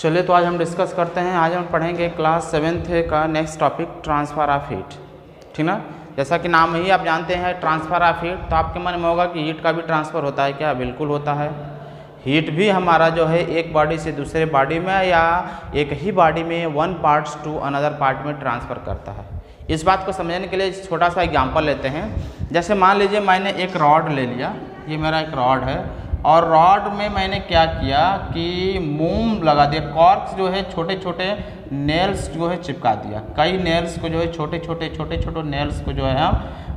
चलिए तो आज हम डिस्कस करते हैं। आज हम पढ़ेंगे क्लास 7th का next topic transfer of heat. ठीक ना, जैसा कि नाम ही आप जानते हैं ट्रांसफ़र ऑफ हीट, तो आपके मन में होगा कि हीट का भी ट्रांसफ़र होता है क्या? बिल्कुल होता है। हीट भी हमारा जो है एक बॉडी से दूसरे बॉडी में या एक ही बॉडी में one parts to another part में ट्रांसफ़र करता है। इस बात को समझने के लिए छोटा सा एग्जाम्पल लेते हैं। जैसे मान लीजिए मैंने एक रॉड ले लिया, ये मेरा एक रॉड है और रॉड में मैंने क्या किया कि मोम लगा दिया, कॉर्क्स जो है छोटे छोटे नेल्स जो है चिपका दिया। कई नेल्स को जो है छोटे छोटे नेल्स को जो है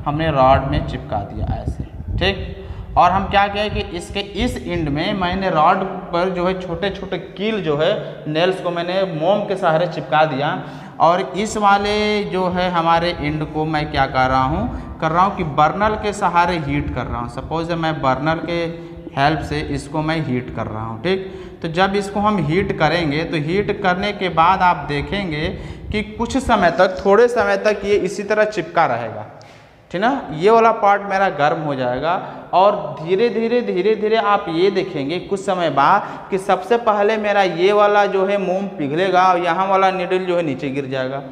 हमने रॉड में चिपका दिया ऐसे। ठीक, और हम क्या किया कि इसके इस एंड में मैंने रॉड पर जो है छोटे छोटे कील जो है नेल्स को मैंने मोम के सहारे चिपका दिया, और इस वाले जो है हमारे एंड को मैं क्या कर रहा हूँ कि बर्नर के सहारे हीट कर रहा हूँ। सपोज मैं बर्नर के हेल्प से इसको मैं हीट कर रहा हूँ। ठीक, तो जब इसको हम हीट करेंगे तो हीट करने के बाद आप देखेंगे कि कुछ समय तक, थोड़े समय तक ये इसी तरह चिपका रहेगा। ठीक ना, ये वाला पार्ट मेरा गर्म हो जाएगा और धीरे धीरे आप ये देखेंगे कुछ समय बाद कि सबसे पहले मेरा ये वाला जो है मोम पिघलेगा और यहाँ वाला नीडल जो है नीचे गिर जाएगा।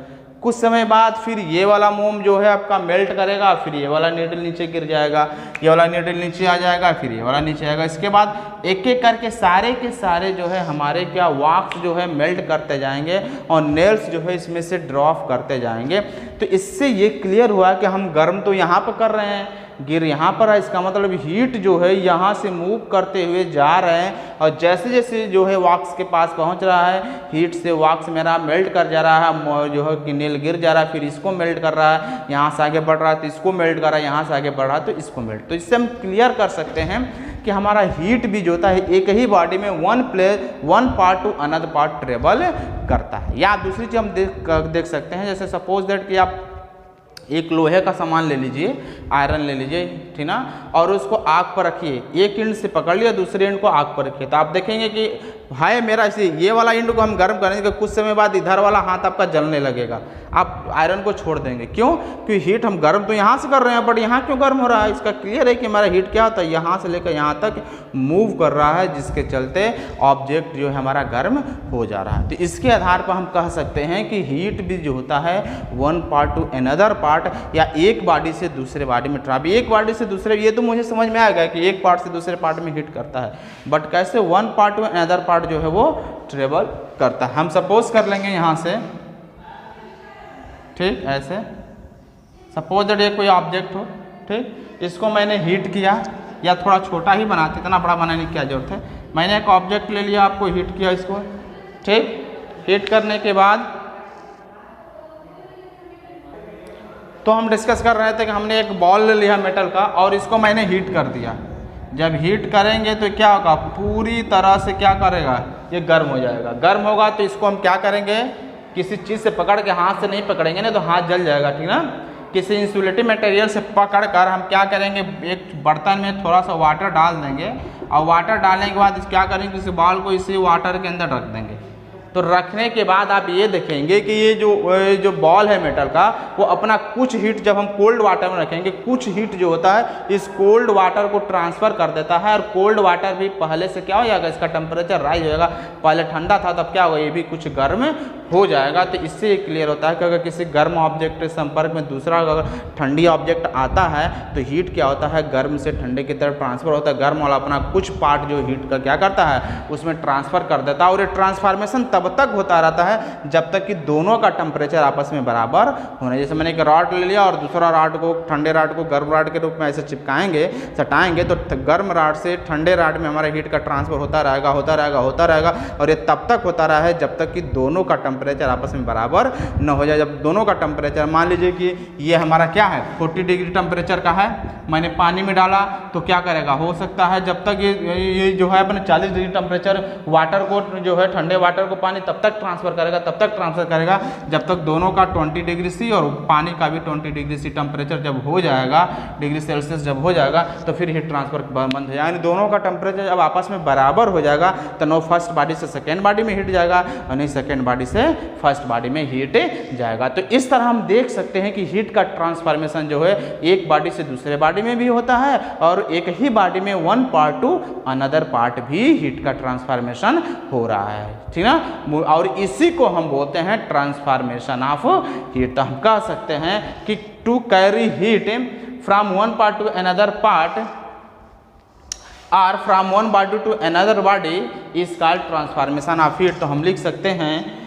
कुछ समय बाद फिर ये वाला मोम जो है आपका मेल्ट करेगा, फिर ये वाला नीडल नीचे गिर जाएगा, ये वाला नीडल नीचे आ जाएगा, फिर ये वाला नीचे आएगा। इसके बाद एक एक करके सारे के सारे जो है हमारे क्या वॉक्स जो है मेल्ट करते जाएंगे और नेल्स जो है इसमें से ड्रॉप करते जाएंगे। तो इससे ये क्लियर हुआ कि हम गर्म तो यहाँ पर कर रहे हैं, गिर यहाँ पर है, इसका मतलब हीट जो है यहाँ से मूव करते हुए जा रहे हैं और जैसे जैसे जो है वॉक्स के पास पहुँच रहा है, हीट से वॉक्स मेरा मेल्ट कर जा रहा है, जो है कि नेल गिर जा रहा है, फिर इसको मेल्ट कर रहा है, यहाँ से आगे बढ़ रहा है तो इसको मेल्ट कर रहा है, यहाँ से आगे बढ़ रहा है तो इसको मेल्ट। तो इससे हम क्लियर कर सकते हैं कि हमारा हीट भी जो होता है एक ही बॉडी में one part to another part travel करता है। या दूसरी चीज़ हम देख सकते हैं, जैसे सपोज दैट कि आप एक लोहे का सामान ले लीजिए, आयरन ले लीजिए, ठीक ना, और उसको आग पर रखिए, एक एंड से पकड़ लिया, दूसरे एंड को आग पर रखिए, तो आप देखेंगे कि भाई मेरा इसे ये वाला एंड को हम गर्म करेंगे, कुछ समय बाद इधर वाला हाथ आपका जलने लगेगा, आप आयरन को छोड़ देंगे। क्यों? क्योंकि हीट हम गर्म तो यहाँ से कर रहे हैं, बट यहाँ क्यों गर्म हो रहा है? इसका क्लियर है कि हमारा हीट क्या होता है, यहाँ से लेकर यहाँ तक मूव कर रहा है, जिसके चलते ऑब्जेक्ट जो है हमारा गर्म हो जा रहा है। तो इसके आधार पर हम कह सकते हैं कि हीट भी जो होता है one part to another part या एक बॉडी से दूसरे बॉडी में ट्रैवल। एक बॉडी से दूसरे, ये तो मुझे समझ में आ गया कि एक पार्ट से दूसरे पार्ट में हीट करता है, बट कैसे one part to another part जो है वो ट्रेवल करता है। हम सपोज कर लेंगे यहाँ से, ठीक, ऐसे सपोज दैट ये कोई ऑब्जेक्ट हो, ठीक, इसको मैंने हीट किया, या थोड़ा छोटा ही बनाते, इतना बड़ा बनाने की क्या जरूरत है। मैंने एक ऑब्जेक्ट ले लिया, आपको हीट किया इसको, ठीक, हीट करने के बाद तो हम डिस्कस कर रहे थे कि हमने एक बॉल ले लिया मेटल का और इसको मैंने हीट कर दिया। जब हीट करेंगे तो क्या होगा, पूरी तरह से क्या करेगा, ये गर्म हो जाएगा। गर्म होगा तो इसको हम क्या करेंगे, किसी चीज़ से पकड़ के, हाथ से नहीं पकड़ेंगे नहीं तो हाथ जल जाएगा, ठीक ना। किसी इंसुलेटिव मटेरियल से पकड़ कर हम क्या करेंगे, एक बर्तन में थोड़ा सा वाटर डाल देंगे और वाटर डालने के बाद क्या करेंगे, इस बॉल को इसी वाटर के अंदर रख देंगे। तो रखने के बाद आप ये देखेंगे कि ये जो बॉल है मेटल का, वो अपना कुछ हीट जब हम कोल्ड वाटर में रखेंगे, कुछ हीट जो होता है इस कोल्ड वाटर को ट्रांसफ़र कर देता है, और कोल्ड वाटर भी पहले से क्या हो जाएगा, इसका टेम्परेचर राइज हो जाएगा। पहले ठंडा था तब क्या होगा, ये भी कुछ गर्म हो जाएगा। तो इससे ये क्लियर होता है कि अगर किसी गर्म ऑब्जेक्ट के संपर्क में दूसरा अगर ठंडी ऑब्जेक्ट आता है तो हीट क्या होता है, गर्म से ठंडे की तरफ ट्रांसफ़र होता है। गर्म वाला अपना कुछ पार्ट जो हीट का क्या करता है, उसमें ट्रांसफ़र कर देता है, और ये ट्रांसफॉर्मेशन तब तक होता रहता है जब तक कि दोनों का टेम्परेचर आपस में बराबर होना। जैसे मैंने एक रॉड ले लिया और दूसरा रॉड को, ठंडे रॉड को गर्म रॉड के रूप में ऐसे चिपकाएंगे, सटाएंगे, तो गर्म रॉड से ठंडे रॉड में हमारा हीट का ट्रांसफ़र होता रहेगा, और ये तब तक होता रहा है जब तक कि दोनों का टेम्परेचर आपस में बराबर न हो जाए। जब दोनों का टेम्परेचर, मान लीजिए कि ये हमारा क्या है, 40 डिग्री टेम्परेचर का है, मैंने पानी में डाला तो क्या करेगा, हो सकता है जब तक ये जो है अपने 40 डिग्री टेम्परेचर वाटर को जो है, ठंडे वाटर को पानी तब तक ट्रांसफर करेगा जब तक दोनों का 20 डिग्री सी और पानी का भी 20 डिग्री सी टेम्परेचर जब हो जाएगा, डिग्री सेल्सियस जब हो जाएगा, तो फिर हीट ट्रांसफर बंद हो जाएगा। यानी दोनों का टेम्परेचर जब आपस में बराबर हो जाएगा तो नो फर्स्ट बॉडी से सेकेंड बॉडी में हीट जाएगा और नहीं सेकेंड बॉडी से फर्स्ट बॉडी में हीट जाएगा। तो इस तरह हम देख सकते हैं कि हीट का ट्रांसफॉर्मेशन जो है एक बॉडी से दूसरे बॉडी में भी होता है, और एक ही बॉडी में one part to another part भी हीट का ट्रांसफॉर्मेशन हो रहा है, ठीक ना। और इसी को हम बोलते हैं ट्रांसफॉर्मेशन ऑफ हीट। तो हम कह सकते हैं कि to carry heat from one part to another part और from one body to another body is called transformation of heat. तो हम लिख सकते हैं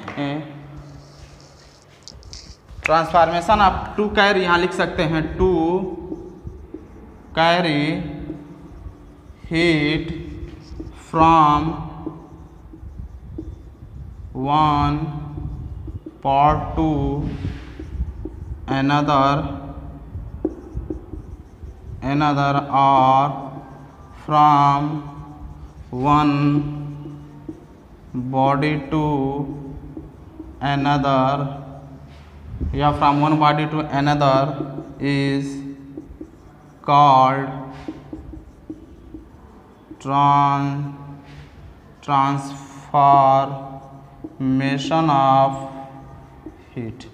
ट्रांसफॉर्मेशन ऑफ टू कैरी, यहाँ लिख सकते हैं to carry heat from one part to another or from one body to another या from one body to another is called transformation of heat।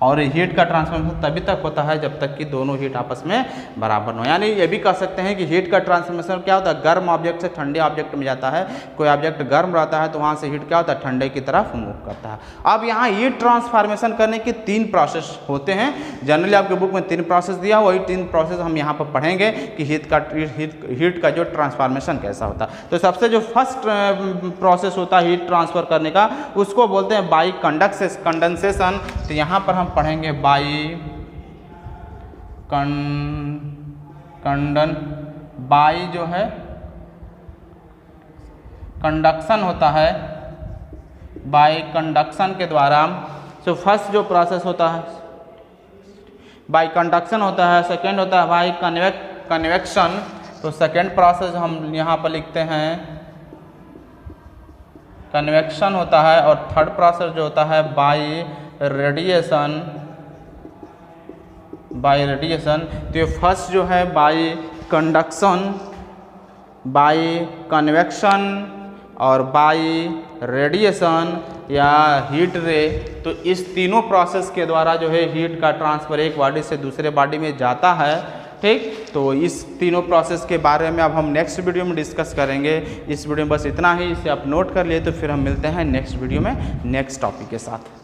और हीट का ट्रांसफॉर्मेशन तभी तक होता है जब तक कि दोनों हीट आपस में बराबर हो। यानी ये भी कह सकते हैं कि हीट का ट्रांसफॉर्मेशन क्या होता है, गर्म ऑब्जेक्ट से ठंडे ऑब्जेक्ट में जाता है। कोई ऑब्जेक्ट गर्म रहता है तो वहाँ से हीट क्या होता है, ठंडे की तरफ मूव करता है। अब यहाँ हीट ट्रांसफॉर्मेशन करने के 3 प्रोसेस होते हैं। जनरली आपके बुक में 3 प्रोसेस दिया, वही 3 प्रोसेस हम यहाँ पर पढ़ेंगे कि हीट का जो ट्रांसफॉर्मेशन कैसा होता है। तो सबसे जो फर्स्ट प्रोसेस होता है हीट ट्रांसफर करने का, उसको बोलते हैं बाई कंडेंसेशन। तो यहाँ पर हम पढ़ेंगे बाई बाई जो है कंडक्शन होता है, बाई कंडक्शन के द्वारा। सो फर्स्ट जो प्रोसेस होता है बाई कंडक्शन होता है, सेकेंड होता है बाई कन्वेक्शन। तो सेकेंड प्रोसेस हम यहाँ पर लिखते हैं कन्वेक्शन होता है। और थर्ड प्रोसेस जो होता है बाई रेडिएशन। तो ये फर्स्ट जो है बाई कंडक्शन, बाई कन्वेक्शन और बाई रेडिएशन या हीट रे। तो इस तीनों प्रोसेस के द्वारा जो है हीट का ट्रांसफ़र एक बॉडी से दूसरे बॉडी में जाता है। ठीक, तो इस तीनों प्रोसेस के बारे में अब हम नेक्स्ट वीडियो में डिस्कस करेंगे। इस वीडियो में बस इतना ही, इसे आप नोट कर लिए। तो फिर हम मिलते हैं नेक्स्ट वीडियो में नेक्स्ट टॉपिक के साथ।